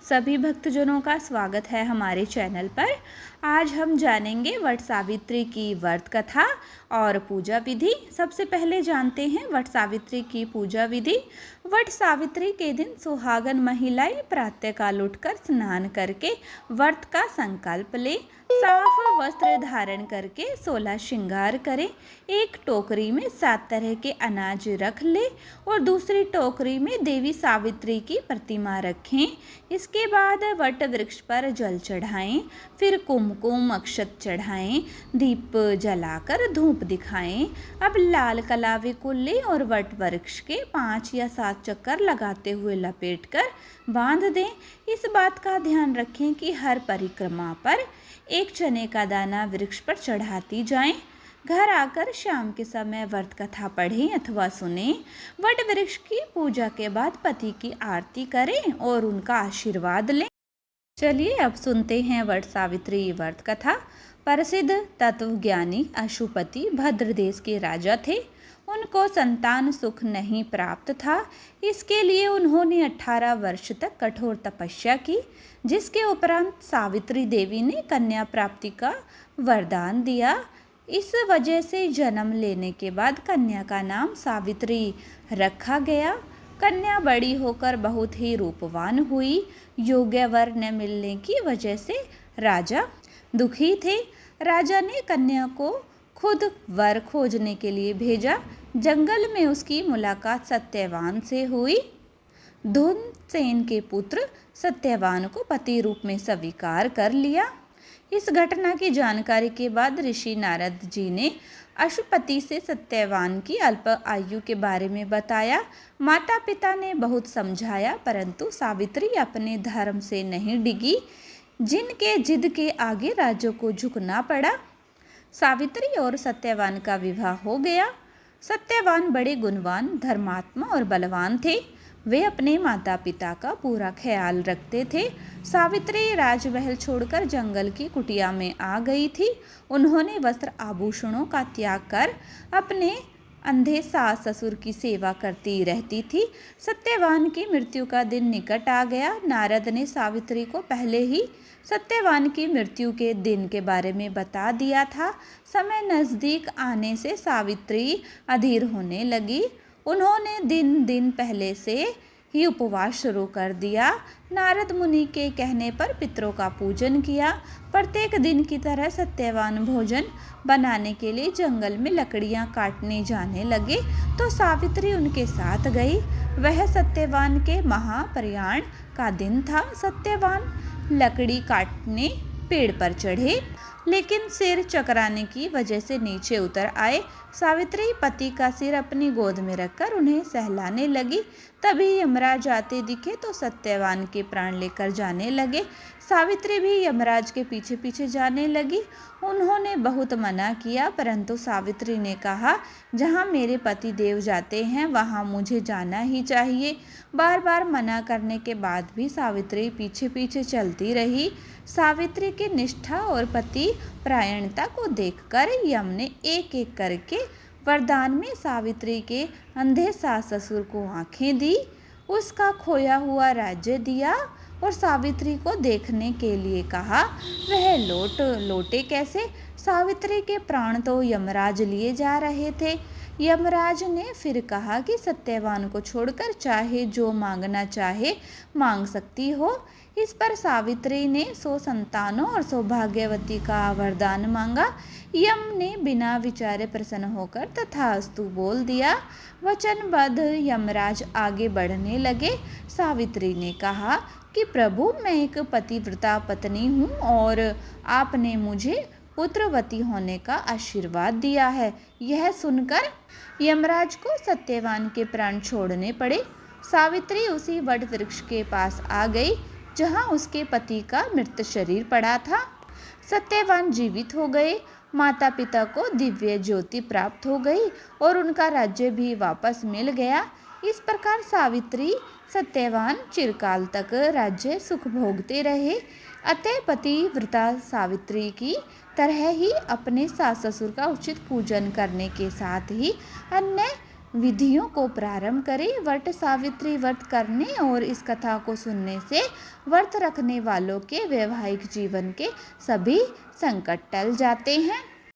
सभी भक्तजनों का स्वागत है हमारे चैनल पर। आज हम जानेंगे वट सावित्री की व्रत कथा और पूजा विधि। सबसे पहले जानते हैं वट सावित्री की पूजा विधि। वट सावित्री के दिन सुहागन महिलाएं प्रातःकाल उठकर स्नान करके व्रत का संकल्प लें, साफ वस्त्र धारण करके 16 श्रृंगार करें, एक टोकरी में 7 तरह के अनाज रख ले और दूसरी टोकरी में देवी सावित्री की प्रतिमा रखें। इसके बाद वट वृक्ष पर जल चढ़ाएं, फिर कुमकुम अक्षत चढ़ाएं, दीप जलाकर धूप दिखाएं। अब लाल कलावे को ले और वट वृक्ष के 5 या 7 चक्कर लगाते हुए लपेटकर बांध दें। इस बात का ध्यान रखें कि हर परिक्रमा पर एक चने का दाना वृक्ष पर चढ़ाती जाएं। घर आकर शाम के समय व्रत कथा पढ़ें अथवा सुनें। वट वृक्ष की पूजा के बाद पति की आरती करें और उनका आशीर्वाद लें। चलिए अब सुनते हैं वट सावित्री व्रत कथा। प्रसिद्ध तत्वज्ञानी अशुपति भद्र देश के राजा थे। उनको संतान सुख नहीं प्राप्त था। इसके लिए उन्होंने 18 वर्ष तक कठोर तपस्या की, जिसके उपरांत सावित्री देवी ने कन्या प्राप्ति का वरदान दिया। इस वजह से जन्म लेने के बाद कन्या का नाम सावित्री रखा गया। कन्या बड़ी होकर बहुत ही रूपवान हुई। योग्य वर न मिलने की वजह से राजा दुखी थे। राजा ने कन्या को खुद वर खोजने के लिए भेजा। जंगल में उसकी मुलाकात सत्यवान से हुई। धुम्रसेन के पुत्र सत्यवान को पति रूप में स्वीकार कर लिया। इस घटना की जानकारी के बाद ऋषि नारद जी ने अशुपति से सत्यवान की अल्प आयु के बारे में बताया। माता पिता ने बहुत समझाया, परंतु सावित्री अपने धर्म से नहीं डिगी, जिनके जिद के आगे राजा को झुकना पड़ा। सावित्री और सत्यवान का विवाह हो गया। सत्यवान बड़े गुणवान, धर्मात्मा और बलवान थे। वे अपने माता पिता का पूरा ख्याल रखते थे। सावित्री राजमहल छोड़कर जंगल की कुटिया में आ गई थी। उन्होंने वस्त्र आभूषणों का त्याग कर अपने अंधे सास ससुर की सेवा करती रहती थी। सत्यवान की मृत्यु का दिन निकट आ गया। नारद ने सावित्री को पहले ही सत्यवान की मृत्यु के दिन के बारे में बता दिया था। समय नज़दीक आने से सावित्री अधीर होने लगी। उन्होंने दिन पहले से ही उपवास शुरू कर दिया। नारद मुनि के कहने पर पितरों का पूजन किया। प्रत्येक दिन की तरह सत्यवान भोजन बनाने के लिए जंगल में लकड़ियां काटने जाने लगे तो सावित्री उनके साथ गई। वह सत्यवान के महाप्रयाण का दिन था। सत्यवान लकड़ी काटने पेड़ पर चढ़े, लेकिन सिर चकराने की वजह से नीचे उतर आए। सावित्री पति का सिर अपनी गोद में रखकर उन्हें सहलाने लगी। तभी यमराज आते दिखे तो सत्यवान के प्राण लेकर जाने लगे। सावित्री भी यमराज के पीछे पीछे जाने लगी। उन्होंने बहुत मना किया, परंतु सावित्री ने कहा, जहाँ मेरे पति देव जाते हैं वहाँ मुझे जाना ही चाहिए। बार बार मना करने के बाद भी सावित्री पीछे पीछे चलती रही। सावित्री की निष्ठा और पति परायणता को देखकर यम ने एक एक करके वरदान में सावित्री के अंधे सास ससुर को आंखें दी, उसका खोया हुआ राज्य दिया और सावित्री को देखने के लिए कहा। वह लौटे कैसे? सावित्री के प्राण तो यमराज लिए जा रहे थे। यमराज ने फिर कहा कि सत्यवान को छोड़कर चाहे जो मांगना चाहे मांग सकती हो। इस पर सावित्री ने 100 संतानों और सौभाग्यवती का वरदान मांगा। यम ने बिना विचारे प्रसन्न होकर तथास्तु बोल दिया। वचनबद्ध यमराज आगे बढ़ने लगे। सावित्री ने कहा कि प्रभु, मैं एक पतिव्रता पत्नी हूँ और आपने मुझे पुत्रवती होने का आशीर्वाद दिया है। यह सुनकर यमराज को सत्यवान के प्राण छोड़ने पड़े। सावित्री उसी वट वृक्ष के पास आ गई जहाँ उसके पति का मृत शरीर पड़ा था। सत्यवान जीवित हो गए। माता पिता को दिव्य ज्योति प्राप्त हो गई और उनका राज्य भी वापस मिल गया। इस प्रकार सावित्री सत्यवान चिरकाल तक राज्य सुख भोगते रहे। अतः पतिव्रता सावित्री की तरह ही अपने सास ससुर का उचित पूजन करने के साथ ही अन्य विधियों को प्रारंभ करें। वट सावित्री व्रत करने और इस कथा को सुनने से व्रत रखने वालों के वैवाहिक जीवन के सभी संकट टल जाते हैं।